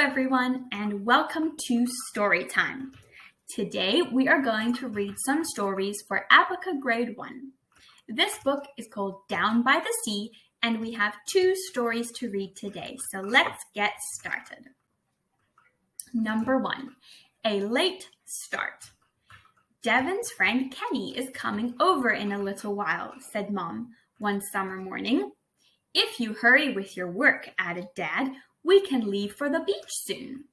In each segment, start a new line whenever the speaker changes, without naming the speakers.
everyone, and welcome to Story Time. Today we are going to read some stories for Abeka Grade 1. This book is called Down by the Sea, and we have 2 stories to read today, so let's get started. Number 1, A Late Start. Devon's friend Kenny is coming over in a little while, said Mom one summer morning. If you hurry with your work, added Dad, we can leave for the beach soon.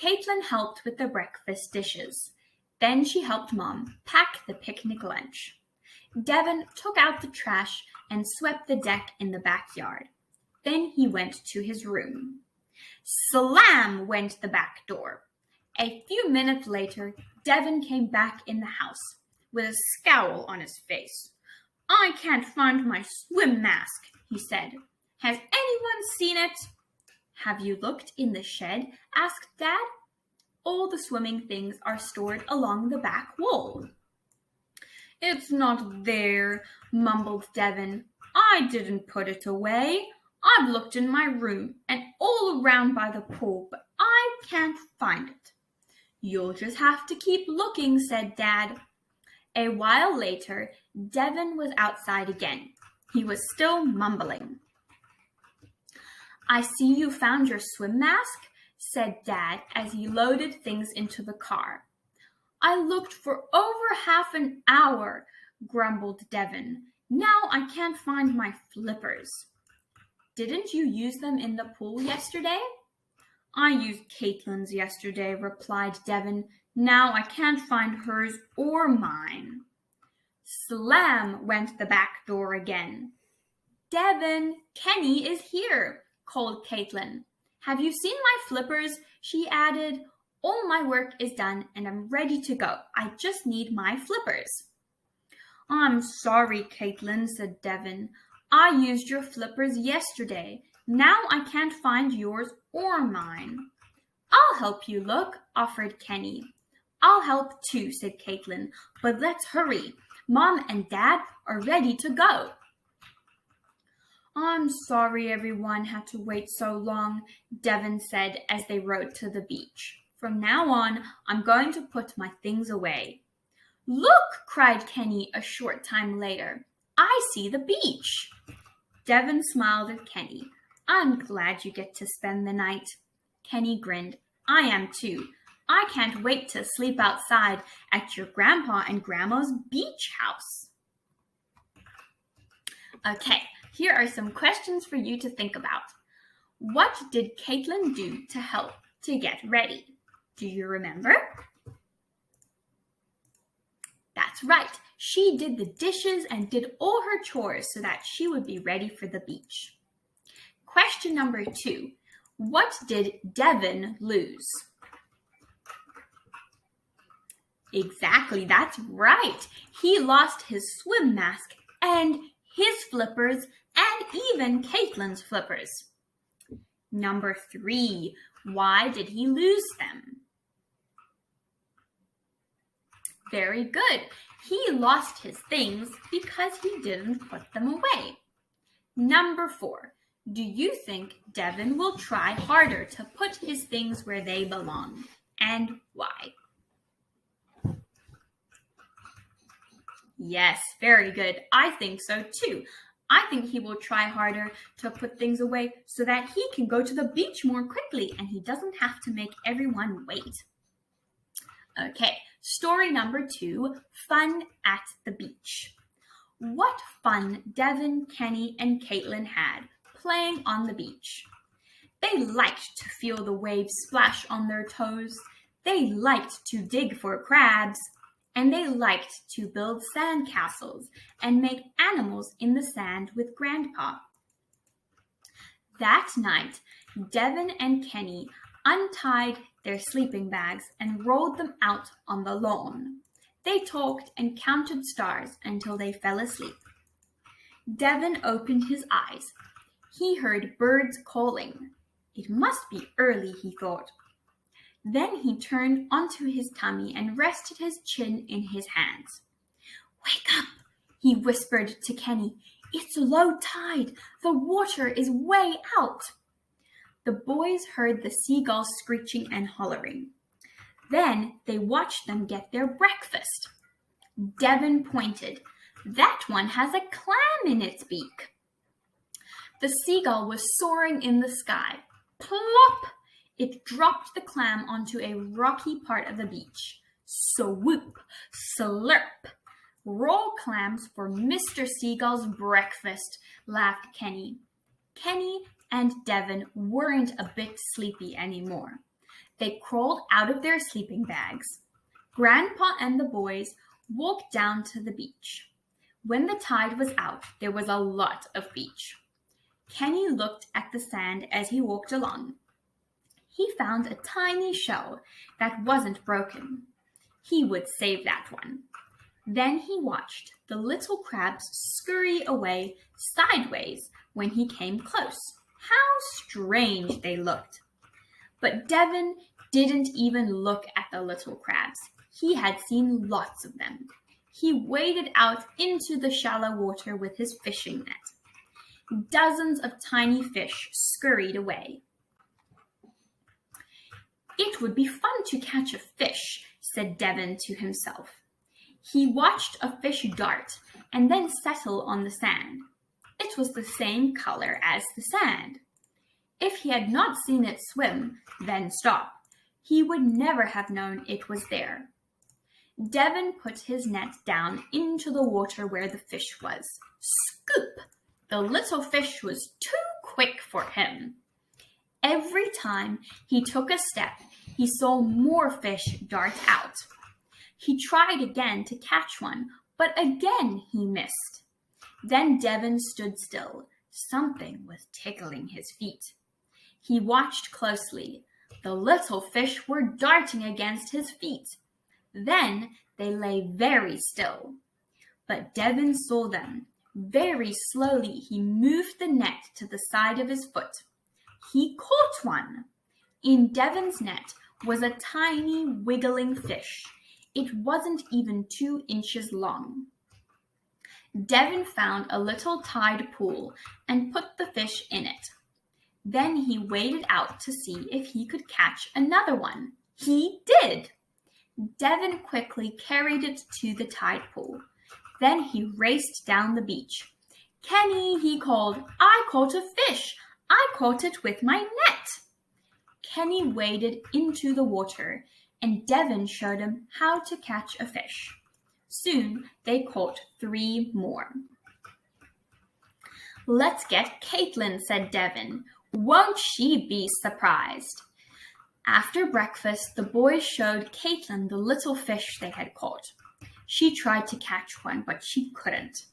Caitlin helped with the breakfast dishes. Then she helped Mom pack the picnic lunch. Devon took out the trash and swept the deck in the backyard. Then he went to his room. Slam went the back door. A few minutes later, Devon came back in the house with a scowl on his face. I can't find my swim mask, he said. Has anyone seen it? Have you looked in the shed? Asked Dad. All the swimming things are stored along the back wall. It's not there, mumbled Devon. I didn't put it away. I've looked in my room and all around by the pool, but I can't find it. You'll just have to keep looking, said Dad. A while later, Devon was outside again. He was still mumbling. I see you found your swim mask, said Dad as he loaded things into the car. I looked for over half an hour, grumbled Devon. Now I can't find my flippers. Didn't you use them in the pool yesterday? I used Caitlin's yesterday, replied Devon. Now I can't find hers or mine. Slam went the back door again. Devon, Kenny is here, called Caitlin. Have you seen my flippers? She added. All my work is done and I'm ready to go. I just need my flippers. I'm sorry, Caitlin, said Devon. I used your flippers yesterday. Now I can't find yours or mine. I'll help you look, offered Kenny. I'll help too, said Caitlin, but let's hurry. Mom and Dad are ready to go. I'm sorry everyone had to wait so long, Devon said as they rode to the beach. From now on, I'm going to put my things away. Look, cried Kenny a short time later. I see the beach. Devon smiled at Kenny. I'm glad you get to spend the night. Kenny grinned. I am too. I can't wait to sleep outside at your grandpa and grandma's beach house. Okay, here are some questions for you to think about. What did Caitlin do to help to get ready? Do you remember? That's right. She did the dishes and did all her chores so that she would be ready for the beach. Question number 2. What did Devon lose? Exactly, that's right. He lost his swim mask and his flippers and even Caitlin's flippers. Number 3. Why did he lose them? Very good. He lost his things because he didn't put them away. Number 4. Do you think Devon will try harder to put his things where they belong? And why? Yes, very good. I think so too. I think he will try harder to put things away so that he can go to the beach more quickly and he doesn't have to make everyone wait. Okay, story number 2, Fun at the Beach. What fun Devon, Kenny, and Caitlin had playing on the beach. They liked to feel the waves splash on their toes. They liked to dig for crabs. And they liked to build sand castles and make animals in the sand with Grandpa. That night, Devon and Kenny untied their sleeping bags and rolled them out on the lawn. They talked and counted stars until they fell asleep. Devon opened his eyes. He heard birds calling. It must be early, he thought. Then he turned onto his tummy and rested his chin in his hands. Wake up, he whispered to Kenny. It's low tide. The water is way out. The boys heard the seagulls screeching and hollering. Then they watched them get their breakfast. Devin pointed. That one has a clam in its beak. The seagull was soaring in the sky. Plop! It dropped the clam onto a rocky part of the beach. Swoop! Slurp! Raw clams for Mr. Seagull's breakfast, laughed Kenny. Kenny and Devin weren't a bit sleepy anymore. They crawled out of their sleeping bags. Grandpa and the boys walked down to the beach. When the tide was out, there was a lot of beach. Kenny looked at the sand as he walked along. He found a tiny shell that wasn't broken. He would save that one. Then he watched the little crabs scurry away sideways when he came close. How strange they looked. But Devin didn't even look at the little crabs. He had seen lots of them. He waded out into the shallow water with his fishing net. Dozens of tiny fish scurried away. It would be fun to catch a fish, said Devin to himself. He watched a fish dart and then settle on the sand. It was the same color as the sand. If he had not seen it swim, then stop, he would never have known it was there. Devin put his net down into the water where the fish was. Scoop! The little fish was too quick for him. Every time he took a step, he saw more fish dart out. He tried again to catch one, but again he missed. Then Devin stood still. Something was tickling his feet. He watched closely. The little fish were darting against his feet. Then they lay very still. But Devin saw them. Very slowly he moved the net to the side of his foot. He caught one. In Devin's net was a tiny wiggling fish. It wasn't even 2 inches long. Devin found a little tide pool and put the fish in it. Then he waded out to see if he could catch another one. He did! Devin quickly carried it to the tide pool. Then he raced down the beach. Kenny, he called, I caught a fish. I caught it with my net. Kenny waded into the water, and Devin showed him how to catch a fish. Soon they caught 3 more. Let's get Caitlin, said Devin. Won't she be surprised? After breakfast, the boys showed Caitlin the little fish they had caught. She tried to catch one, but she couldn't.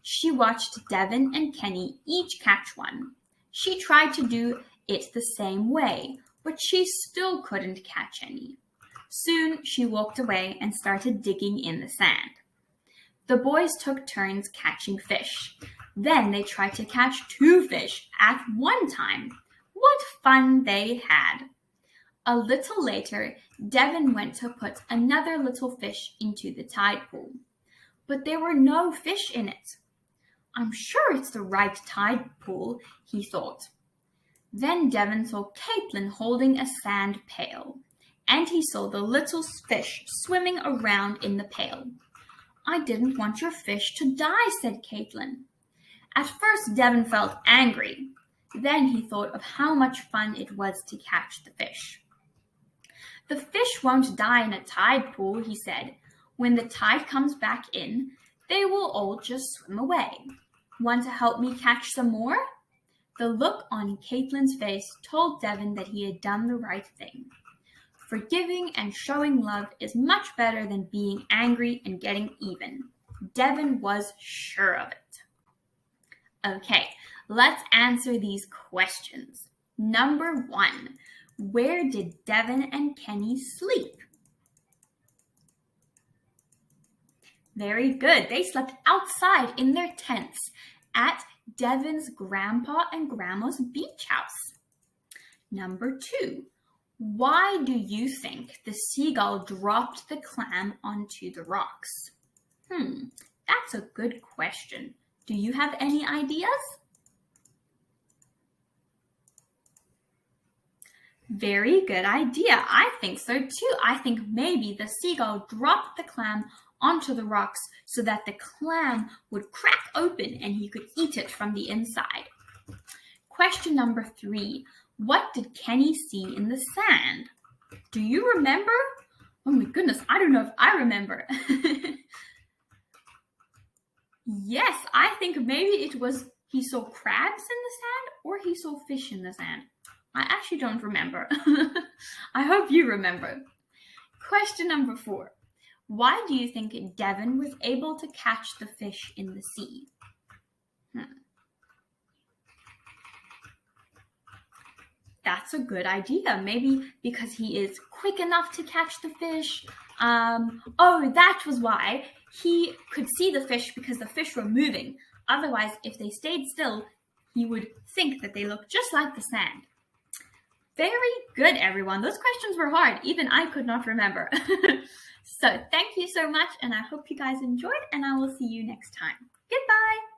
She watched Devin and Kenny each catch one. She tried to do it the same way, but she still couldn't catch any. Soon she walked away and started digging in the sand. The boys took turns catching fish. Then they tried to catch 2 fish at one time. What fun they had! A little later, Devin went to put another little fish into the tide pool. But there were no fish in it. I'm sure it's the right tide pool, he thought. Then Devin saw Caitlin holding a sand pail, and he saw the little fish swimming around in the pail. I didn't want your fish to die, said Caitlin. At first, Devin felt angry. Then he thought of how much fun it was to catch the fish. The fish won't die in a tide pool, he said. When the tide comes back in, they will all just swim away. Want to help me catch some more? The look on Caitlin's face told Devin that he had done the right thing. Forgiving and showing love is much better than being angry and getting even. Devin was sure of it. Okay, let's answer these questions. Number 1, where did Devin and Kenny sleep? Very good. They slept outside in their tents at Devin's grandpa and grandma's beach house. Number 2, why do you think the seagull dropped the clam onto the rocks? That's a good question. Do you have any ideas? Very good idea. I think so too. I think maybe the seagull dropped the clam onto the rocks so that the clam would crack open and he could eat it from the inside. Question number 3. What did Kenny see in the sand? Do you remember? Oh my goodness, I don't know if I remember. Yes, I think maybe it was he saw crabs in the sand or he saw fish in the sand. I actually don't remember. I hope you remember. Question number 4. Why do you think Devin was able to catch the fish in the sea? That's a good idea. Maybe because he is quick enough to catch the fish. Oh, that was why. He could see the fish because the fish were moving. Otherwise, if they stayed still, he would think that they looked just like the sand. Very good, everyone. Those questions were hard. Even I could not remember. So thank you so much, and I hope you guys enjoyed, and I will see you next time. Goodbye.